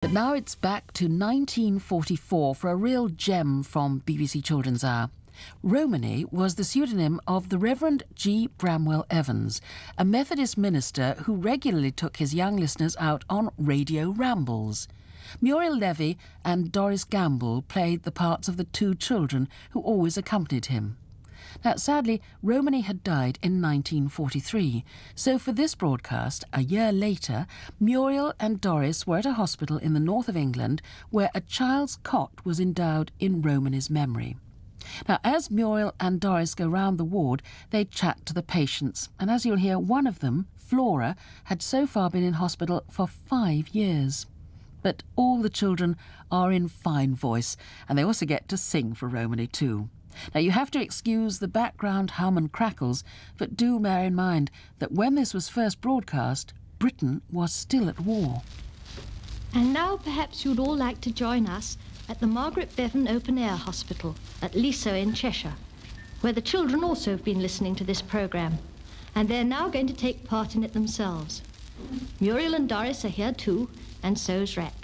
But now it's back to 1944 for a real gem from BBC Children's Hour. Romany was the pseudonym of the Reverend G. Bramwell Evans, a Methodist minister who regularly took his young listeners out on radio rambles. Muriel Levy and Doris Gamble played the parts of the two children who always accompanied him. Now, sadly, Romany had died in 1943, so for this broadcast, a year later, Muriel and Doris were at a hospital in the north of England where a child's cot was endowed in Romany's memory. Now, as Muriel and Doris go round the ward, they chat to the patients, and as you'll hear, one of them, Flora, had so far been in hospital for 5 years. But all the children are in fine voice, and they also get to sing for Romany too. Now, you have to excuse the background hum and crackles, but do bear in mind that when this was first broadcast, Britain was still at war. And now perhaps you'd all like to join us at the Margaret Bevan Open Air Hospital at Leasowe in Cheshire, where the children also have been listening to this programme, and they're now going to take part in it themselves. Muriel and Doris are here too, and so's Rack.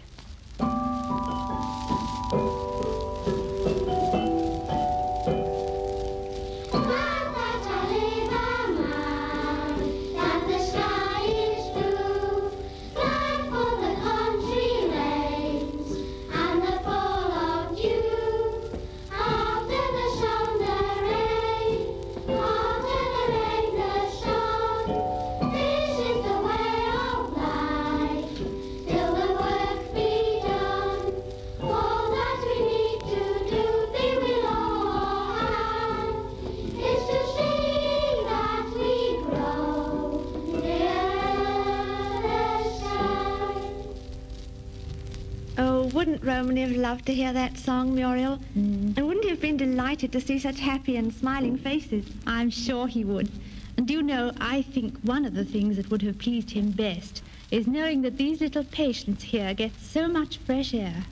Wouldn't Romany have loved to hear that song, Muriel? And wouldn't he have been delighted to see such happy and smiling faces? I'm sure he would. And do you know, I think one of the things that would have pleased him best is knowing that these little patients here get so much fresh air.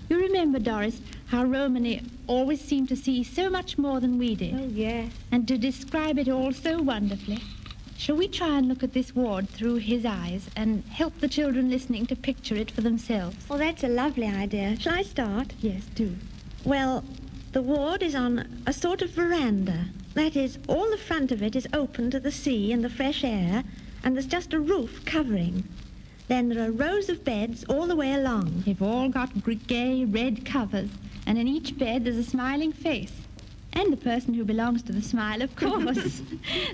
You remember, Doris, how Romany always seemed to see so much more than we did. Oh, yes. And to describe it all so wonderfully. Shall we try and look at this ward through his eyes and help the children listening to picture it for themselves? Well, that's a lovely idea. Shall I start? Yes, do. Well, the ward is on a sort of veranda. That is, all the front of it is open to the sea and the fresh air, and there's just a roof covering. Then there are rows of beds all the way along. They've all got gay red covers, and in each bed there's a smiling face. And the person who belongs to the smile, of course.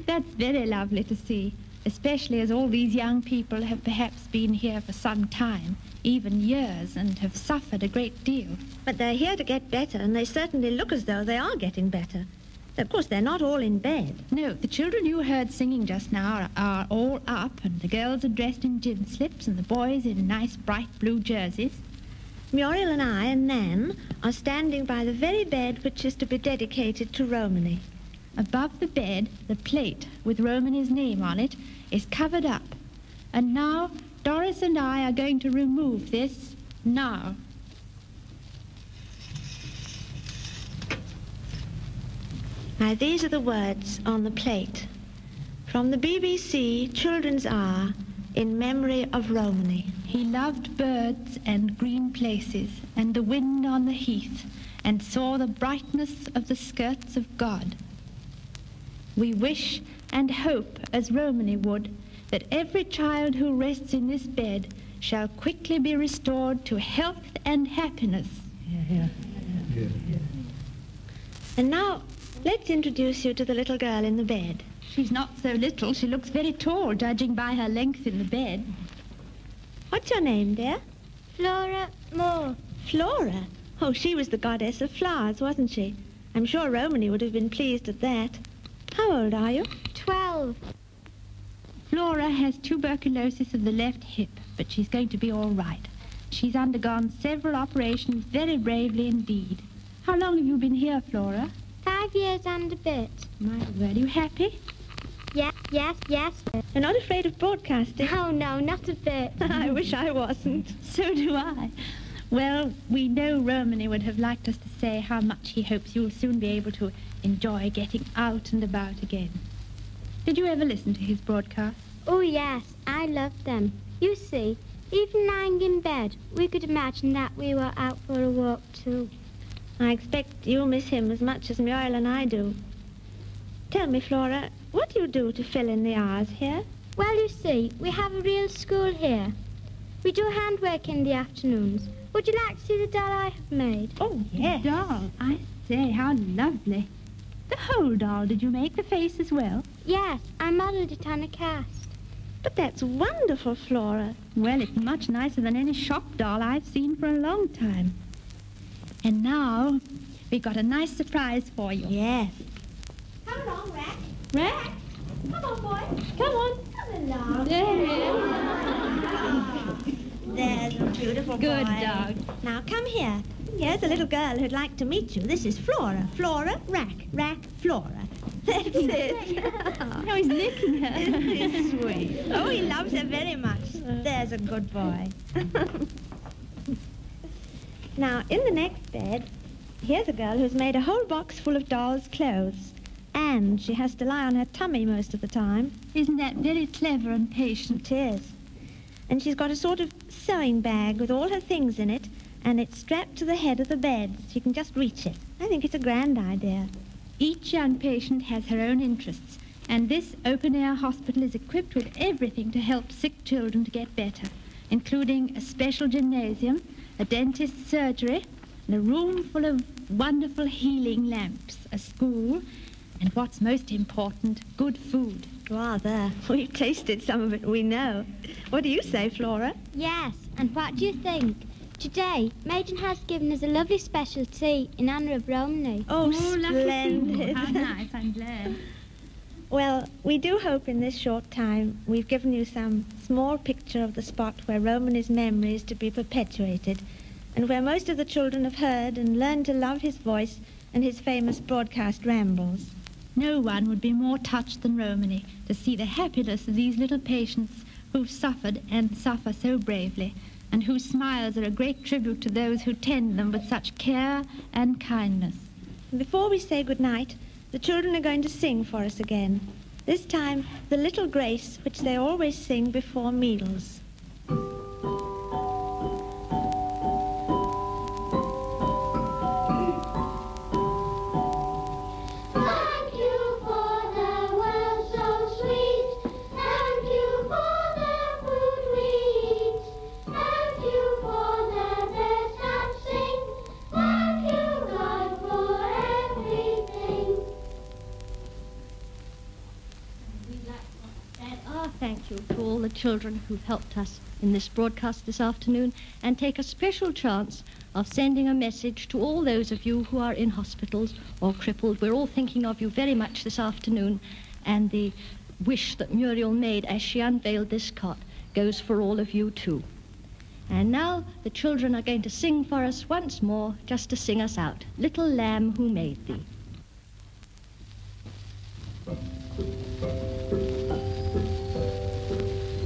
That's very lovely to see, especially as all these young people have perhaps been here for some time, even years, and have suffered a great deal. But they're here to get better, and they certainly look as though they are getting better. Of course, they're not all in bed. No, the children you heard singing just now are all up, and the girls are dressed in gym slips, and the boys in nice bright blue jerseys. Muriel and I and Nan are standing by the very bed which is to be dedicated to Romany. Above the bed, the plate with Romany's name on it is covered up. And now, Doris and I are going to remove this now. Now, these are the words on the plate. From the BBC Children's Hour, in memory of Romany. He loved birds and green places, and the wind on the heath, and saw the brightness of the skirts of God. We wish and hope, as Romany would, that every child who rests in this bed shall quickly be restored to health and happiness. And now, let's introduce you to the little girl in the bed. She's not so little. She looks very tall, judging by her length in the bed. What's your name, dear? Flora Moore. Flora? Oh, she was the goddess of flowers, wasn't she? I'm sure Romany would have been pleased at that. How old are you? 12. Flora has tuberculosis of the left hip, but she's going to be all right. She's undergone several operations very bravely indeed. How long have you been here, Flora? 5 years and a bit. My word, are you happy? Yes. You're not afraid of broadcasting? Oh, no, not a bit. I wish I wasn't. So do I. Well, we know Romany would have liked us to say how much he hopes you'll soon be able to enjoy getting out and about again. Did you ever listen to his broadcasts? Oh, yes, I love them. You see, Even lying in bed, we could imagine that we were out for a walk too. I expect you'll miss him as much as Muriel and I do. Tell me, Flora, what do you do to fill in the hours here? Well, you see, we have a real school here. We do handwork in the afternoons. Would you like to see the doll I have made? Oh, yes. Doll, I say, how lovely. The whole doll, did you make the face as well? Yes, I modelled it on a cast. But that's wonderful, Flora. Well, it's much nicer than any shop doll I've seen for a long time. And now, we've got a nice surprise for you. Yes. Come along, Rex. Rex, Come on, boy. come on. Come along. There's a beautiful Good boy. dog. Now, come here. Here's a little girl who'd like to meet you. This is Flora. Flora, Rack, Flora. That's it. Now he's licking her. Isn't he sweet? Oh, he loves her very much. There's a good boy. Now, in the next bed, here's a girl who's made a whole box full of dolls' clothes. And she has to lie on her tummy most of the time. Isn't that very clever and patient? It is. And she's got a sort of sewing bag with all her things in it, and it's strapped to the head of the bed so you can just reach it. I think it's a grand idea. Each young patient has her own interests, and this open-air hospital is equipped with everything to help sick children to get better, including a special gymnasium, a dentist's surgery, and a room full of wonderful healing lamps, a school, and what's most important, good food. Rather. We've tasted some of it, we know. What do you say, Flora? Yes, and what do you think? Today, Maiden has given us a lovely special tea in honour of Romany. Oh, lovely splendid. food. How nice, I'm glad. Well, we do hope in this short time we've given you some small picture of the spot where Romany's memory is to be perpetuated, and where most of the children have heard and learned to love his voice and his famous broadcast rambles. No one would be more touched than Romany to see the happiness of these little patients who've suffered and suffer so bravely, and whose smiles are a great tribute to those who tend them with such care and kindness. And before we say good night, the children are going to sing for us again. This time, the Little Grace, which they always sing before meals. Thank you for the world so sweet. Thank you for the food we eat. Thank you for the birds that sing. Thank you, God, for everything. We'd like to add our thank you to all the children who've helped us in this broadcast this afternoon, and take a special chance of sending a message to all those of you who are in hospitals or crippled. We're all thinking of you very much this afternoon, and the wish that Muriel made as she unveiled this cot goes for all of you too. And now the children are going to sing for us once more, just to sing us out. Little Lamb Who Made Thee.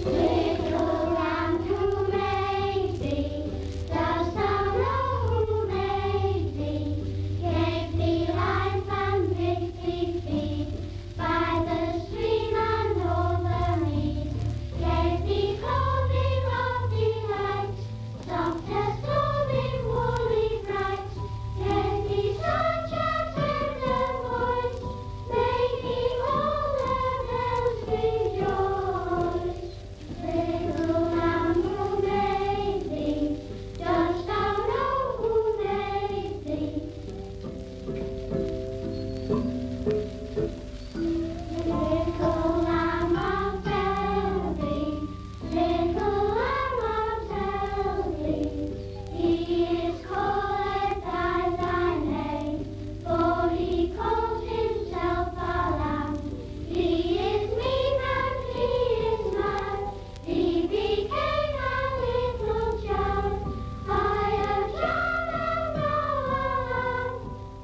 Little lamb who made thee, dost thou know who made thee? Gave thee life and made thee feed by the stream and o'er the mead. Gave thee clothing of delight, soft as clothing woolly bright. Gave thee such a tender voice, making all the bells rejoice. Little lamb who made thee, dost thou know who made thee? Little lamb, I'll tell thee, little lamb, I'll tell thee, he is called by thy name, for he calls himself a lamb. He is meek and he is mild, he became a little child. I am child and thou a lamb,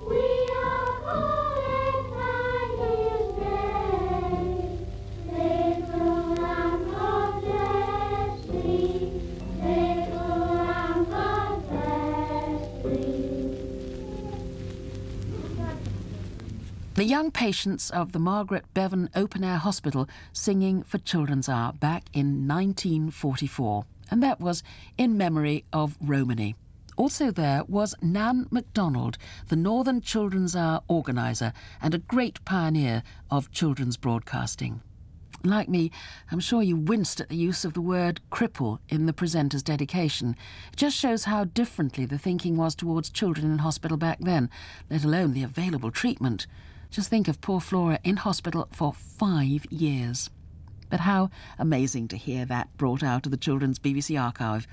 we are called by his name. Little lamb, God bless thee, little lamb, God bless thee. The young patients of the Margaret Bevan Open Air Hospital singing for Children's Hour back in 1944. And that was in memory of Romany. Also there was Nan MacDonald, the Northern Children's Hour organiser and a great pioneer of children's broadcasting. Like me, I'm sure you winced at the use of the word cripple in the presenter's dedication. It just shows how differently the thinking was towards children in hospital back then, let alone the available treatment. Just think of poor Flora in hospital for 5 years. But how amazing to hear that brought out of the Children's BBC archive